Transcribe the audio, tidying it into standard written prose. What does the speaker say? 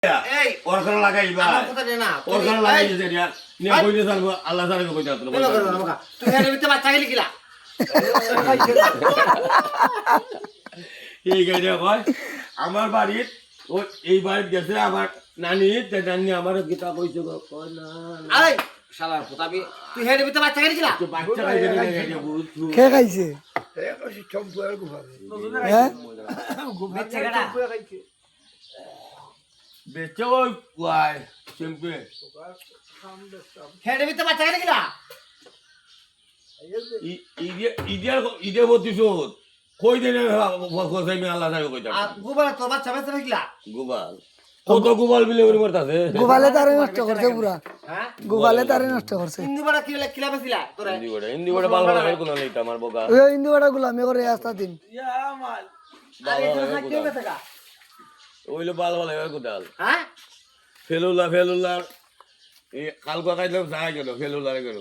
এই ওর কারণ লাগাইবা আমার কথা নে না ওর কারণ লাগাইছে যে নিয়ে কইতে জানবো আল্লাহ জানে কইতে আসলো বলো করো না বাবা তুই হেরে ভিতরে বাচ্চা গেলি কিলা এই গাইডা কয় আমার বাড়ির ও এই বাড়িতে গেছে আমার নানি তে নানি আমার গীতা কইছে গো কয় না আরে শালার পোতাবি তুই হেরে ভিতরে বাচ্চা গেলি কিলা তো বাচ্চা খাইছে না গাইডা বুঝু কে খাইছে হ্যাঁ বাচ্চা গেলা বেচে ওই ওয়াই চেম্পে হেরে ভিতরে বাচ্চা গেলি কিলা ইডিয়ার প্রতিশোধ কই দিনে কোথায় আমি আল্লাহ জানে কইতে আর গোবরে তোর বাচ্চা বেঁচে রাখিলা গোপাল কত গোপাল মিলে ওর মরতাছে গোপালে তারে নষ্ট করছে পুরা হ্যাঁ গোপালে তারে নষ্ট করছে হিন্দু বড় কিলা বেছিলা তোরে হিন্দি বড় বাল বাল কোন লইতা আমার বোকা ওই হিন্দু বড় গুলামি করে আস্তা দিন আরে তোর হাত কেউ বেছে কা ওইলো বাল বাল এবার কোদাল হ্যাঁ ফেলুলা এই কালকা খাইলাম যা গেল ফেলুলা গেল